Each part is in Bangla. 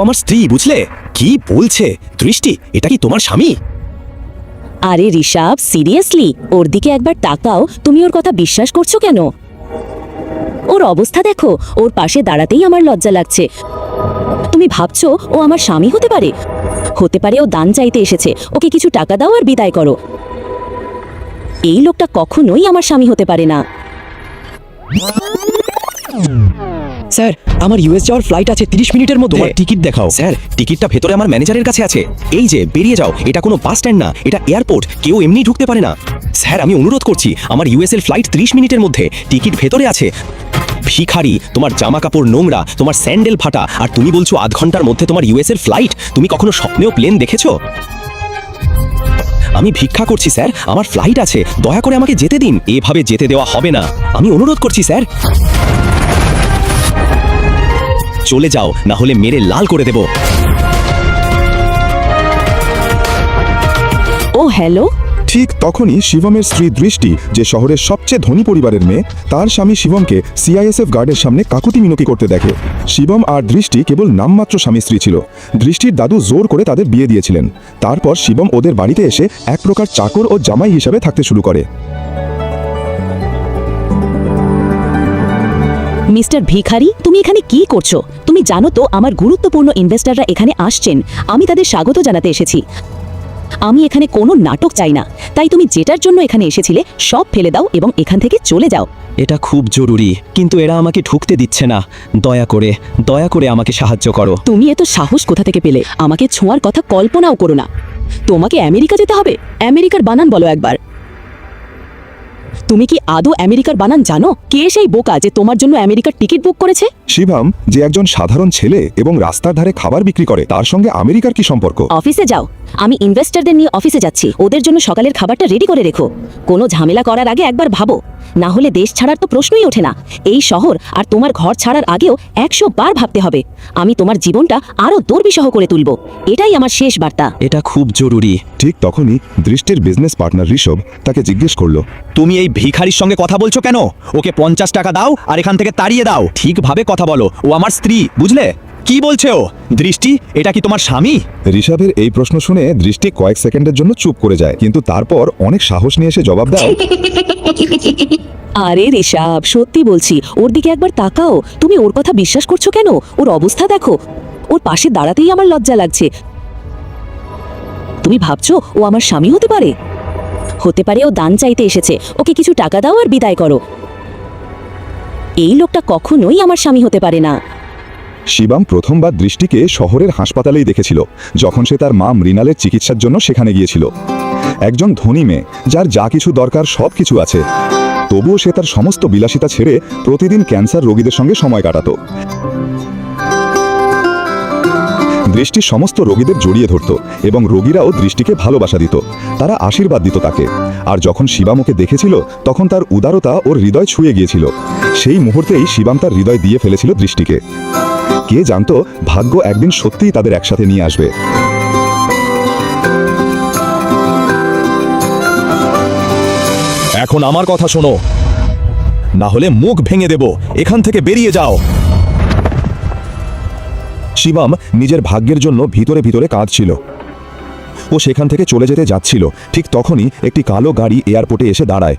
আমার স্ত্রী, বুঝলে কি বলছে? দৃষ্টি, এটা কি তোমার স্বামী? আরে ঋষভ, সিরিয়াসলি ওর দিকে একবার তাকাও। তুমি ওর কথা বিশ্বাস করছো কেন? ওর অবস্থা দেখো, ওর পাশে দাঁড়াতেই আমার লজ্জা লাগছে। তুমি ভাবছো ও আমার স্বামী হতে পারে? হতে পারে ও দান চাইতে এসেছে। ওকে কিছু টাকা দাও আর বিদায় করো। এই লোকটা কখনোই আমার স্বামী হতে পারে না। স্যার, আমার ইউএস যাওয়ার ফ্লাইট আছে 30 মিনিটের মধ্যে। তোমার টিকিট দেখাও। স্যার, টিকিটটা ভেতরে আমার ম্যানেজারের কাছে আছে। এই যে, বেরিয়ে যাও। এটা কোনো বাস স্ট্যান্ড না, এটা এয়ারপোর্ট। কেউ এমনি ঢুকতে পারে না। স্যার, আমি অনুরোধ করছি, আমার ইউএস এর ফ্লাইট 30 মিনিটের মধ্যে। টিকিট ভেতরে আছে। ভিখারি, তোমার জামা কাপড় নোংরা, তোমার স্যান্ডেল ফাটা, আর তুমি বলছো আধ ঘন্টার মধ্যে তোমার ইউএস এর ফ্লাইট। তুমি কখনো স্বপ্নেও প্লেন দেখেছো? আমি ভিক্ষা করছি স্যার, আমার ফ্লাইট আছে। দয়া করে আমাকে যেতে দিন। এভাবে যেতে দেওয়া হবে না। আমি অনুরোধ করছি স্যার। চলে যাও, না হলে মেরে লাল করে দেব। ও হ্যালো। ঠিক তখনই শিবমের স্ত্রী দৃষ্টি, যে শহরের সবচেয়ে ধনী পরিবারের মেয়ে, তার স্বামী শিবমকে সিআইএসএফ গার্ডের সামনে কাকুতি মিনতি করতে দেখে। শিবম আর দৃষ্টি কেবল নামমাত্র স্বামী স্ত্রী ছিল। দৃষ্টির দাদু জোর করে তাদের বিয়ে দিয়েছিলেন। তারপর শিবম ওদের বাড়িতে এসে এক প্রকার চাকর ও জামাই হিসাবে থাকতে শুরু করে। মিস্টার ভিখারি, তুমি এখানে কি করছো? তুমি জানো তো আমার গুরুত্বপূর্ণ ইনভেস্টররা এখানে আসছেন। আমি তাদের স্বাগত জানাতে এসেছি। আমি এখানে কোনো নাটক চাই না। তাই তুমি যেটার জন্য এখানে এসেছিলে সব ফেলে দাও এবং এখান থেকে চলে যাও। এটা খুব জরুরি, কিন্তু এরা আমাকে ঢুকতে দিচ্ছে না। দয়া করে আমাকে সাহায্য করো। তুমি এত সাহস কোথা থেকে পেলে? আমাকে ছোঁয়ার কথা কল্পনাও করো না। তোমাকে আমেরিকা যেতে হবে? আমেরিকার বানান বলো একবার। তুমি কি আদৌ আমেরিকার বানান জানো? কে সেই বোকা যে তোমার জন্য আমেরিকার টিকিট বুক করেছে? শিবম, যে একজন সাধারণ ছেলে এবং রাস্তার ধারে খাবার বিক্রি করে, তার সঙ্গে আমেরিকার কি সম্পর্ক? অফিসে যাও। আমি ইনভেস্টরদের নিয়ে অফিসে যাচ্ছি। ওদের জন্য সকালের খাবারটা রেডি করে রেখো। কোনো ঝামেলা করার আগে একবার ভাবো, না হলে দেশ ছাড়ার তো প্রশ্নই ওঠে না। এই শহর আর তোমার ঘর ছাড়ার আগেও 100 বার ভাবতে হবে। আমি তোমার জীবনটা আরো দুর্বিষহ করে তুলব। এটাই আমার শেষ বার্তা। এটা খুব জরুরি। ঠিক তখনই দৃষ্টির বিজনেস পার্টনার ঋষভ তাকে জিজ্ঞেস করলো, তুমি এই ভিখারির সঙ্গে কথা বলছো কেন? ওকে 50 টাকা দাও আর এখান থেকে তাড়িয়ে দাও। ঠিকভাবে কথা বলো, ও আমার স্ত্রী, বুঝলে? কি বলছে ও? দৃষ্টি, এটা কি তোমার স্বামী? ঋষভের এই প্রশ্ন শুনে দৃষ্টি কয়েক সেকেন্ডের জন্য চুপ করে যায়, কিন্তু তারপর অনেক সাহস নিয়ে এসে জবাব দেয়, আরে ঋষভ, সত্যি বলছি, ওর দিকে একবার তাকাও। তুমি ওর কথা বিশ্বাস করছো কেন? ওর অবস্থা দেখো, ওর পাশে দাঁড়াতেই আমার লজ্জা লাগছে। তুমি ভাবছো ও আমার স্বামী হতে পারে? হতে পারে ও দান চাইতে এসেছে। ওকে কিছু টাকা দাও আর বিদায় করো। এই লোকটা কখনোই আমার স্বামী হতে পারে না। শিবম প্রথমবার দৃষ্টিকে শহরের হাসপাতালেই দেখেছিল, যখন সে তার মা মৃণালের চিকিৎসার জন্য সেখানে গিয়েছিল। একজন ধনী মেয়ে, যার যা কিছু দরকার সব কিছু আছে, তবুও সে তার সমস্ত বিলাসিতা ছেড়ে প্রতিদিন ক্যান্সার রোগীদের সঙ্গে সময় কাটাতো। দৃষ্টি সমস্ত রোগীদের জড়িয়ে ধরত এবং রোগীরাও দৃষ্টিকে ভালোবাসা দিত। তারা আশীর্বাদ দিত তাকে। আর যখন শিবম ওকে দেখেছিল, তখন তার উদারতা ওর হৃদয় ছুঁয়ে গিয়েছিল। সেই মুহূর্তেই শিবম তার হৃদয় দিয়ে ফেলেছিল দৃষ্টিকে। কে জানতো, ভাগ্য একদিন সত্যিই তাদের একসাথে নিয়ে আসবে। এখন আমার কথা শোনো, না হলে মুখ ভেঙে দেব। এখান থেকে বেরিয়ে যাও। শিবম নিজের ভাগ্যের জন্য ভিতরে ভিতরে কাঁদছিল। ও সেখান থেকে চলে যেতে যাচ্ছিল। ঠিক তখনই একটি কালো গাড়ি এয়ারপোর্টে এসে দাঁড়ায়,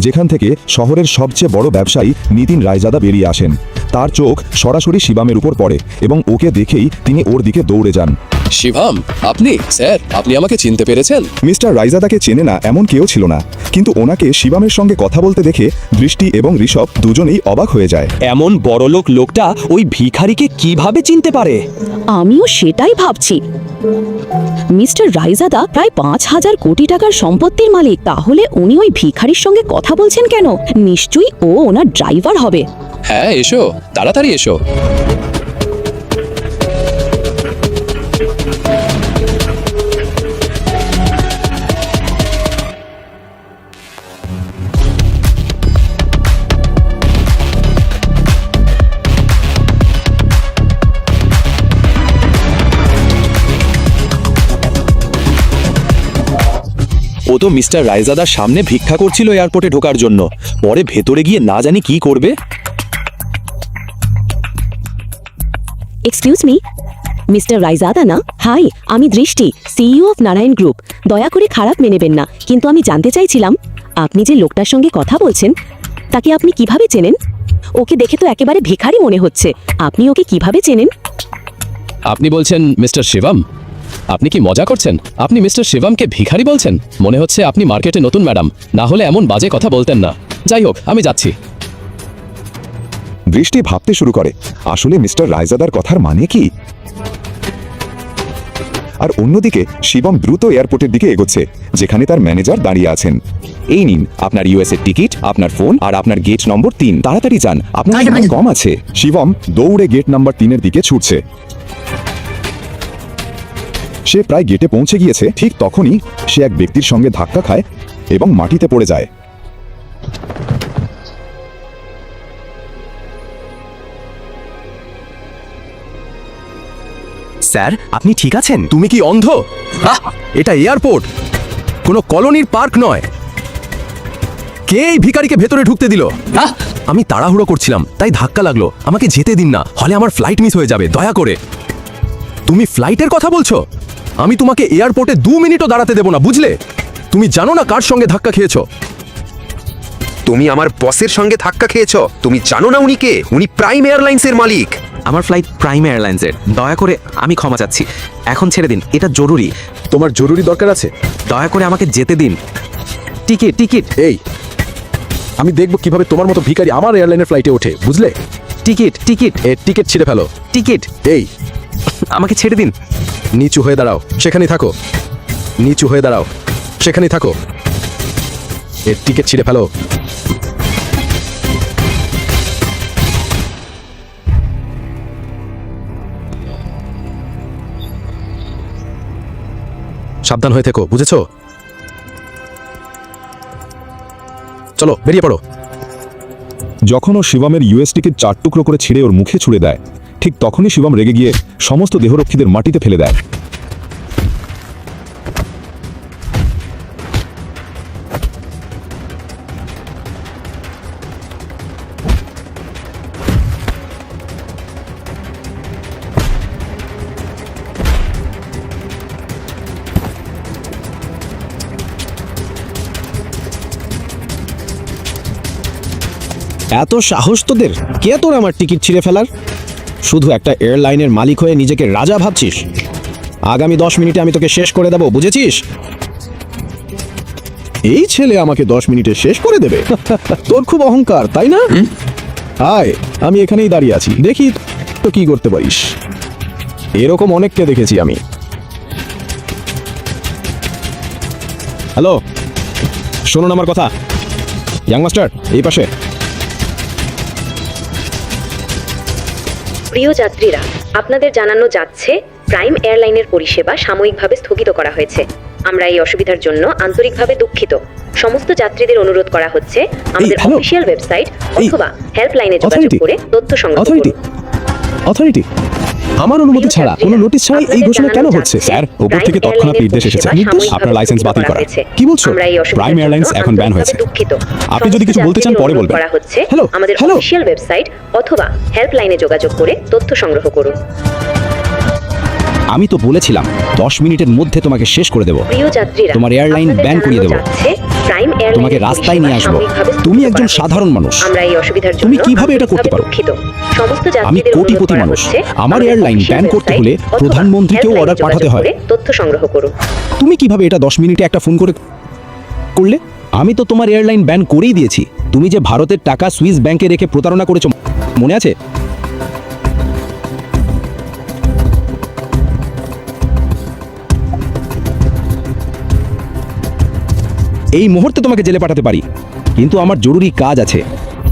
যেখান থেকে শহরের সবচেয়ে বড় ব্যবসায়ী নিতিন রায়জাদা বেরিয়ে আসেন। তার চোখ সরাসরি শিবমের উপর পড়ে এবং ওকে দেখেই তিনি ওর দিকে দৌড়ে যান। শিবম, আপনি? স্যার, আপনি আমাকে চিনতে পেরেছেন? মিস্টার রায়জাদাকে চেনে না এমন কেউ ছিল না, কিন্তু ওনাকে শিবমের সঙ্গে কথা বলতে দেখে দৃষ্টি এবং ঋষভ দুজনেই অবাক হয়ে যায়। এমন বড়লোক লোকটা ওই ভিখারিকে কিভাবে চিনতে পারে? আমিও সেটাই ভাবছি। মিস্টার রায়জাদা প্রায় 5000 কোটি টাকার সম্পত্তির মালিক। তাহলে উনি ওই ভিখারির সঙ্গে কথা বলছেন কেন? নিশ্চয়ই ও ওনার ড্রাইভার হবে। হ্যাঁ, এসো, তাড়াতাড়ি এসো। ও তো মিস্টার রায়জাদার সামনে ভিক্ষা করছিল এয়ারপোর্টে ঢোকার জন্য। পরে ভেতরে গিয়ে না জানি কি করবে। এক্সকিউজ মি, মিস্টার রাইজাদা না? হাই, আমি দৃষ্টি, সিইও অফ নারায়ণ গ্রুপ। দয়া করে খারাপ মেনেবেন না, কিন্তু আমি জানতে চাইছিলাম আপনি যে লোকটার সঙ্গে কথা বলছেন তাকে আপনি কিভাবে চেনেন? ওকে দেখে তো একেবারে ভিখারি মনে হচ্ছে। আপনি ওকে কিভাবে চেনেন? আপনি বলছেন মিস্টার শিবম? আপনি কি মজা করছেন? আপনি মিস্টার শিবমকে ভিখারি বলছেন? মনে হচ্ছে আপনি মার্কেটে নতুন ম্যাডাম, না হলে এমন বাজে কথা বলতেন না। যাই হোক, আমি যাচ্ছি। দৃষ্টি ভাবতে শুরু করে, আসলে মিস্টার রায়জাদার কথার মানে কি? আর অন্যদিকে শিবম দ্রুত এয়ারপোর্টের দিকে এগোচ্ছে, যেখানে তার ম্যানেজার দাঁড়িয়ে আছেন। এই নিন আপনার ইউএস এর টিকিট, আপনার ফোন আর আপনার গেট নম্বর 3। তাড়াতাড়ি যান, আপনার সময় কম আছে। শিবম দৌড়ে গেট নাম্বার 3-এর দিকে ছুটছে। সে প্রায় গেটে পৌঁছে গিয়েছে, ঠিক তখনই সে এক ব্যক্তির সঙ্গে ধাক্কা খায় এবং মাটিতে পড়ে যায়। স্যার, আপনি ঠিক আছেন? তুমি কি অন্ধ? এটা এয়ারপোর্ট, কোনো কলোনির পার্ক নয়। কে এই ভিখারিকে ভেতরে ঢুকতে দিল? আমি তাড়াহুড়ো করছিলাম, তাই ধাক্কা লাগলো। আমাকে যেতে দিন না, হলে আমার ফ্লাইট মিস হয়ে যাবে, দয়া করে। তুমি ফ্লাইটের কথা বলছো? আমি তোমাকে এয়ারপোর্টে 2 মিনিটও দাঁড়াতে দেব না, বুঝলে? তুমি জানো না কার সঙ্গে ধাক্কা খেয়েছো? তুমি আমার বসের সঙ্গে ধাক্কা খেয়েছো। তুমি জানো না উনি কে? উনি প্রাইম এয়ারলাইন্সের মালিক। আমার ফ্লাইট প্রাইম এয়ারলাইন্সের। দয়া করে, আমি ক্ষমা চাচ্ছি, এখন ছেড়ে দিন, এটা জরুরি। তোমার জরুরি দরকার আছে? দয়া করে আমাকে যেতে দিন। টিকিট টিকিট এই, আমি দেখব কিভাবে তোমার মতো ভিখারি আমার এয়ারলাইনের ফ্লাইটে ওঠে, বুঝলে? টিকিট টিকিট এর টিকিট ছিঁড়ে ফেলো। টিকিট, এই, আমাকে ছেড়ে দিন। নিচু হয়ে দাঁড়াও, সেখানেই থাকো। নিচু হয়ে দাঁড়াও, সেখানেই থাকো। এর টিকিট ছিঁড়ে ফেলো। সাবধান হয়ে থেকো, বুঝেছো? চলো, বেরিয়ে পড়ো। যখন ও শিবমের ইউএস টিকিট 4 টুকরো করে ছিঁড়ে ওর মুখে ছুঁড়ে দেয়, ঠিক তখনই শিবম রেগে গিয়ে সমস্ত দেহরক্ষীদের মাটিতে ফেলে দেয়। এত সাহস তোদের? কে তোর আমার টিকিট ছিঁড়ে ফেলার? শুধু একটা এয়ারলাইনের মালিক হয়ে নিজেকে রাজা ভাবছিস? আগামী 10 মিনিটে আমি তোকে শেষ করে দেব, বুঝেছিস? এই ছেলে আমাকে 10 মিনিটে শেষ করে দেবে? তোর খুব অহংকার, তাই না? আয়, আমি এখানেই দাঁড়িয়ে আছি, দেখি তো কি করতে পারিস। এরকম অনেককে দেখেছি আমি। হ্যালো, শুনুন আমার কথা। ইয়াং মাস্টার, এই পাশে। প্রিয় যাত্রীরা, আপনাদের জানানো যাচ্ছে প্রাইম এয়ারলাইনের পরিষেবা সাময়িকভাবে স্থগিত করা হয়েছে। আমরা এই অসুবিধার জন্য আন্তরিকভাবে দুঃখিত। সমস্ত যাত্রীদের অনুরোধ করা হচ্ছে আমাদের হ্যালো। অফিসিয়াল ওয়েবসাইট এই, অথবা হেল্পলাইনে যোগাযোগ অথরিটি। করে তথ্য সংগ্রহ অথরিটি, করুন। অথরিটি, আমার অনুমতি ছাড়া, কোনো নোটিশ ছাড়াই এই ঘোষণা কেন হচ্ছে? স্যার, উপর থেকে তৎক্ষণাৎ নির্দেশ এসেছে। নির্দেশ? আপনার লাইসেন্স বাতিল করা। কি বলছো? প্রাইম এয়ারলাইন্স এখন ব্যান হয়েছে। আপনি যদি কিছু বলতে চান পরে বলবেন। করা হচ্ছে হ্যালো, আমাদের হ্যালো। অফিসিয়াল ওয়েবসাইট অথবা হেল্পলাইনে যোগাযোগ করে তথ্য সংগ্রহ করুন। আমি তো বলেছিলাম 10 মিনিটের মধ্যে তোমাকে শেষ করে দেব। প্রিয় যাত্রীরা, তোমার এয়ারলাইন আপনাদের ব্যান করিয়ে জানানো দেব। যাচ্ছে প্রাইম এয়ারলাইনের তোমাকে রাস্তায় নিয়ে আসবো। পরিষেবা সাময়িকভাবে তুমি স্থগিত একজন করা সাধারণ হয়েছে। মানুষ। আমরা এই অসুবিধার জন্য তুমি কিভাবে এটা করতে পারো? দুঃখিত। সমস্ত আমি যাত্রীদের অনুরোধ কোটিপতি করা মানুষ। হচ্ছে আমার আমাদের এয়ারলাইন অফিসিয়াল ব্যান করতে হলে ওয়েবসাইট অথবা প্রধানমন্ত্রীকেও হেল্পলাইনে অর্ডার পাঠাতে যোগাযোগ হয়। করে তথ্য সংগ্রহ করুন। তুমি কিভাবে এটা 10 মিনিটে একটা ফোন করে করলে? আমি তো তোমার এয়ারলাইন ব্যান করেই দিয়েছি। তুমি যে ভারতের টাকা সুইস ব্যাংকে রেখে প্রতারণা করেছো, মনে আছে? এই মুহূর্তে তোমাকে জেলে পাঠাতে পারি, কিন্তু আমার জরুরি কাজ আছে,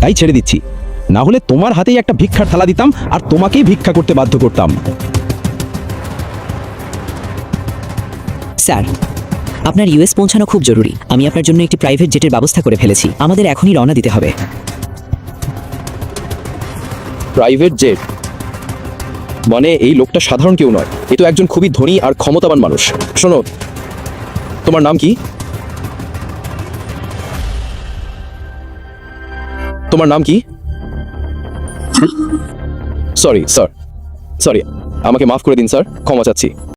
তাই ছেড়ে দিচ্ছি। না হলে তোমার হাতেই একটা ভিক্ষার থালা দিতাম আর তোমাকেই ভিক্ষা করতে বাধ্য করতাম। স্যার, আপনার ইউএস পৌঁছানো খুব জরুরি। আমি আপনার জন্য একটি প্রাইভেট জেটের ব্যবস্থা করে ফেলেছি। আমাদের এখনই রওনা দিতে হবে। প্রাইভেট জেট মানে এই লোকটা সাধারণ কেউ নয়, এ তো একজন খুবই ধনী আর ক্ষমতাবান মানুষ। শোনো, তোমার নাম কি? তোমার নাম কি? সরি স্যার, সরি, আমাকে মাফ করে দিন স্যার, ক্ষমা চাচ্ছি।